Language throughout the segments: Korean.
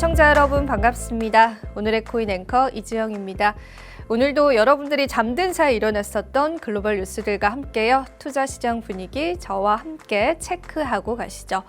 시청자 여러분 반갑습니다. 오늘의 코인 앵커 이지영입니다. 오늘도 여러분들이 잠든 사이 일어났었던 글로벌 뉴스들과 함께요. 투자 시장 분위기 저와 함께 체크하고 가시죠.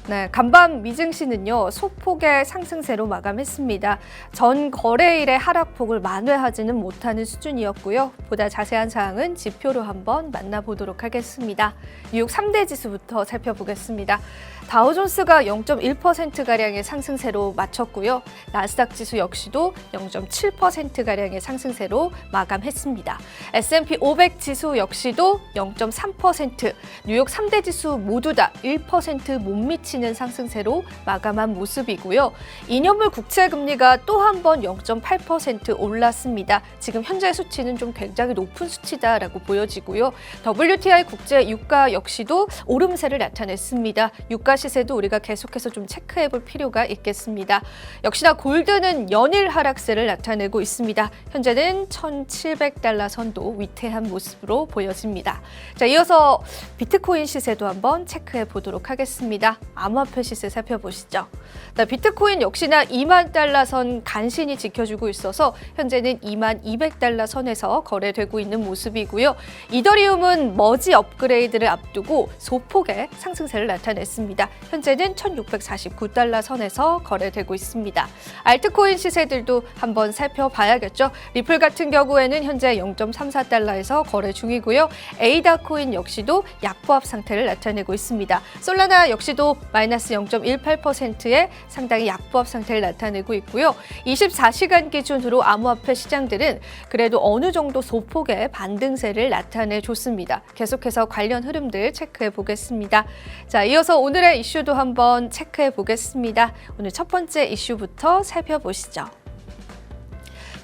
네, 간밤 미증시는요 소폭의 상승세로 마감했습니다. 전 거래일의 하락폭을 만회하지는 못하는 수준이었고요. 보다 자세한 사항은 지표로 한번 만나보도록 하겠습니다. 뉴욕 3대 지수부터 살펴보겠습니다. 다우존스가 0.1%가량의 상승세로 마쳤고요. 나스닥 지수 역시도 0.7%가량의 상승세로 마감했습니다. S&P 500 지수 역시도 0.3%, 뉴욕 3대 지수 모두 다 1% 못 미치는 상승세로 마감한 모습이고요. 2년물 국채 금리가 또 한 번 0.8% 올랐습니다. 지금 현재 수치는 좀 굉장히 높은 수치다라고 보여지고요. WTI 국제 유가 역시도 오름세를 나타냈습니다. 유가 시세도 우리가 계속해서 좀 체크해 볼 필요가 있겠습니다. 역시나 골드는 연일 하락세를 나타내고 있습니다. 현재는 1,700달러 선도 위태한 모습으로 보여집니다. 자, 이어서 비트코인 시세도 한번 체크해 보도록 하겠습니다. 암호화폐 시세 살펴보시죠. 자, 비트코인 역시나 2만 달러 선 간신히 지켜주고 있어서 현재는 2만 200달러 선에서 거래되고 있는 모습이고요. 이더리움은 머지 업그레이드를 앞두고 소폭의 상승세를 나타냈습니다. 현재는 1,649달러 선에서 거래되고 있습니다. 알트코인 시세들도 한번 살펴봐야겠죠. 리플 같은 경우에는 현재 0.34달러에서 거래 중이고요. 에이다 코인 역시도 약보합 상태를 나타내고 있습니다. 솔라나 역시도 마이너스 0.18%의 상당히 약보합 상태를 나타내고 있고요. 24시간 기준으로 암호화폐 시장들은 그래도 어느 정도 소폭의 반등세를 나타내줬습니다. 계속해서 관련 흐름들 체크해 보겠습니다. 자, 이어서 오늘의 이슈도 한번 체크해 보겠습니다. 오늘 첫 번째 이슈부터 살펴보시죠.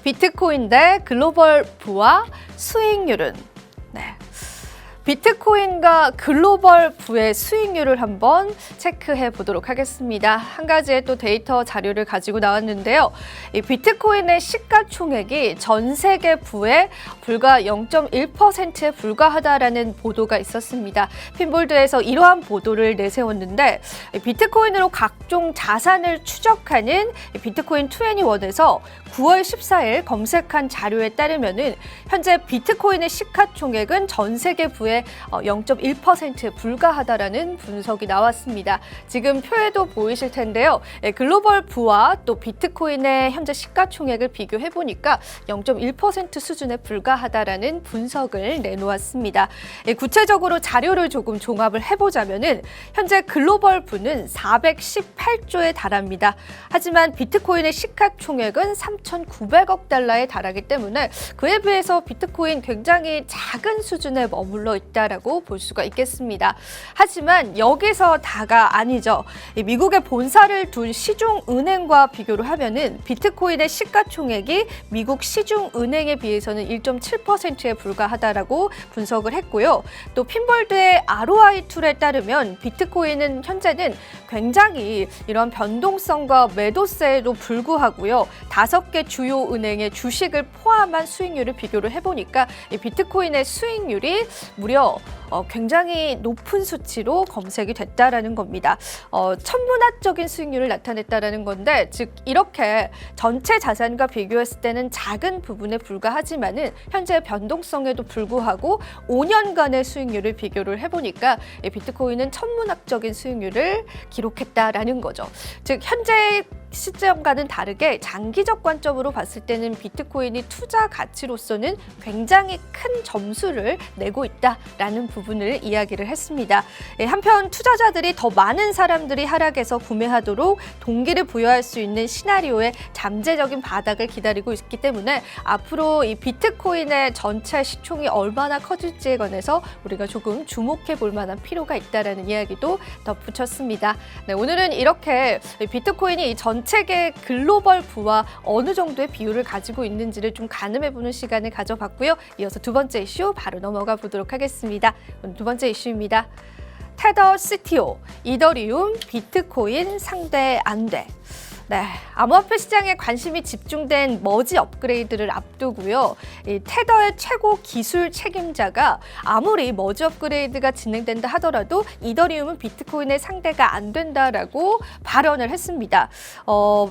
비트코인 대 글로벌 부와 수익률은? 네. 비트코인과 글로벌 부의 수익률을 한번 체크해 보도록 하겠습니다. 한 가지의 또 데이터 자료를 가지고 나왔는데요. 이 비트코인의 시가총액이 전 세계 부의 불과 0.1%에 불과하다라는 보도가 있었습니다. 핀볼드에서 이러한 보도를 내세웠는데 비트코인으로 각종 자산을 추적하는 비트코인 21에서 9월 14일 검색한 자료에 따르면은 현재 비트코인의 시가총액은 전 세계 부의 0.1%에 불과하다라는 분석이 나왔습니다. 지금 표에도 보이실 텐데요. 글로벌 부와 또 비트코인의 현재 시가총액을 비교해 보니까 0.1% 수준에 불과하다라는 분석을 내놓았습니다. 구체적으로 자료를 조금 종합을 해보자면은 현재 글로벌 부는 418조에 달합니다. 하지만 비트코인의 시가총액은 3,900억 달러에 달하기 때문에 그에 비해서 비트코인 굉장히 작은 수준에 머물러 있다라고 볼 수가 있겠습니다. 하지만 여기서 다가 아니죠. 미국의 본사를 둔 시중은행과 비교를 하면은 비트코인의 시가총액이 미국 시중은행에 비해서는 1.7%에 불과하다라고 분석을 했고요. 또 핀볼드의 ROI 툴에 따르면 비트코인은 현재는 굉장히 이런 변동성과 매도세에도 불구하고요. 5개 주요 은행의 주식을 포함한 수익률을 비교를 해보니까 이 비트코인의 수익률이 무려 굉장히 높은 수치로 검색이 됐다라는 겁니다. 천문학적인 수익률을 나타냈다라는 건데, 즉 이렇게 전체 자산과 비교했을 때는 작은 부분에 불과하지만은 현재 변동성에도 불구하고 5년간의 수익률을 비교를 해보니까 비트코인은 천문학적인 수익률을 기록했다라는 거죠. 즉 현재 시점과는 다르게 장기적 관점으로 봤을 때는 비트코인이 투자 가치로서는 굉장히 큰 점수를 내고 있다라는 부분을 이야기를 했습니다. 한편 투자자들이 더 많은 사람들이 하락해서 구매하도록 동기를 부여할 수 있는 시나리오의 잠재적인 바닥을 기다리고 있기 때문에 앞으로 이 비트코인의 전체 시총이 얼마나 커질지에 관해서 우리가 조금 주목해 볼 만한 필요가 있다라는 이야기도 덧붙였습니다. 네, 오늘은 이렇게 비트코인이 전 전체계 글로벌 부와 어느 정도의 비율을 가지고 있는지를 좀 가늠해보는 시간을 가져봤고요. 이어서 두 번째 이슈 바로 넘어가 보도록 하겠습니다. 오늘 두 번째 이슈입니다. 테더 CTO, 이더리움, 비트코인 상대 안 돼. 네, 암호화폐 시장에 관심이 집중된 머지 업그레이드를 앞두고요. 이 테더의 최고 기술 책임자가 아무리 머지 업그레이드가 진행된다 하더라도 이더리움은 비트코인의 상대가 안 된다라고 발언을 했습니다.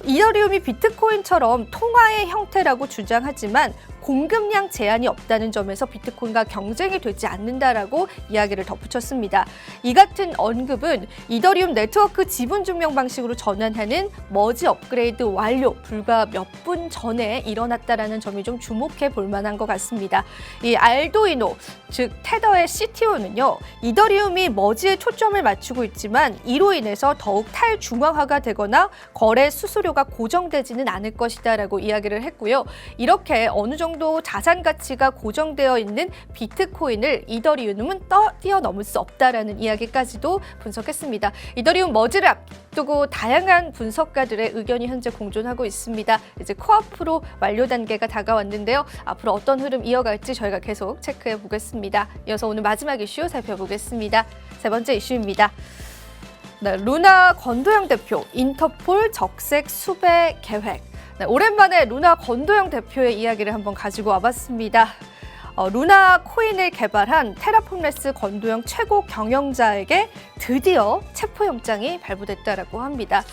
이더리움이 비트코인처럼 통화의 형태라고 주장하지만 공급량 제한이 없다는 점에서 비트코인과 경쟁이 되지 않는다라고 이야기를 덧붙였습니다. 이 같은 언급은 이더리움 네트워크 지분 증명 방식으로 전환하는 머지 업그레이드 완료 불과 몇 분 전에 일어났다라는 점이 좀 주목해 볼 만한 것 같습니다. 이 알도이노, 즉 테더의 CTO는요, 이더리움이 머지에 초점을 맞추고 있지만 이로 인해서 더욱 탈중앙화가 되거나 거래 수수료가 고정되지는 않을 것이다라고 이야기를 했고요. 이렇게 어느 정도 자산 가치가 고정되어 있는 비트코인을 이더리움은 뛰어넘을 수 없다라는 이야기까지도 분석했습니다. 이더리움 머지를 앞두고 다양한 분석가들의 의견이 현재 공존하고 있습니다. 이제 코앞으로 완료 단계가 다가왔는데요. 앞으로 어떤 흐름 이어갈지 저희가 계속 체크해 보겠습니다. 이어서 오늘 마지막 이슈 살펴보겠습니다. 세 번째 이슈입니다. 네, 루나 권도영 대표, 인터폴 적색 수배 계획. 네, 오랜만에 루나 권도영 대표의 이야기를 한번 가지고 와봤습니다. 루나 코인을 개발한 테라폼레스 권도영 최고 경영자에게 드디어 체포영장이 발부됐다라고 합니다.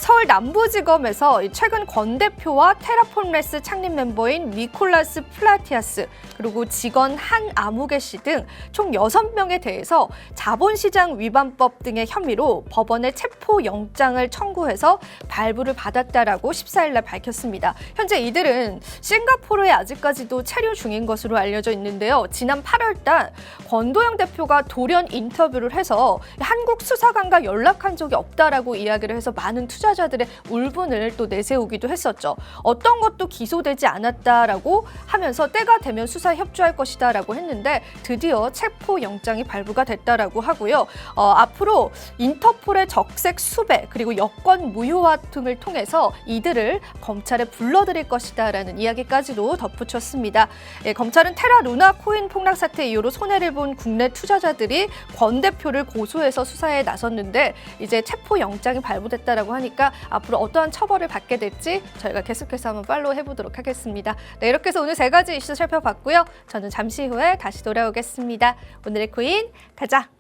서울 남부지검에서 최근 권 대표와 테라폼레스 창립 멤버인 니콜라스 플라티아스 그리고 직원 한 아무개 씨 등 총 6명에 대해서 자본시장 위반법 등의 혐의로 법원에 체포영장을 청구해서 발부를 받았다라고 14일 날 밝혔습니다. 현재 이들은 싱가포르에 아직까지도 체류 중인 것으로 알려져 있는데요. 지난 8월 달 권도영 대표가 돌연 인터뷰를 해서 한국 수사관과 연락한 적이 없다라고 이야기를 해서 많은 투자자들의 울분을 또 내세우기도 했었죠. 어떤 것도 기소되지 않았다라고 하면서 때가 되면 수사에 협조할 것이다라고 했는데 드디어 체포영장이 발부가 됐다라고 하고요. 앞으로 인터폴의 적색 수배 그리고 여권 무효화 등을 통해서 이들을 검찰에 불러들일 것이다라는 이야기까지도 덧붙였습니다. 검찰은 테라 루나 코인 폭락 사태 이후로 손해를 본 국내 투자자들이 권 대표를 고소해서 수사에 나섰는데 이제 체포영장이 발부됐다라고 하니까 앞으로 어떠한 처벌을 받게 될지 저희가 계속해서 한번 팔로우 해보도록 하겠습니다. 네, 이렇게 해서 오늘 3가지 이슈 살펴봤고요. 저는 잠시 후에 다시 돌아오겠습니다. 오늘의 코인 가자!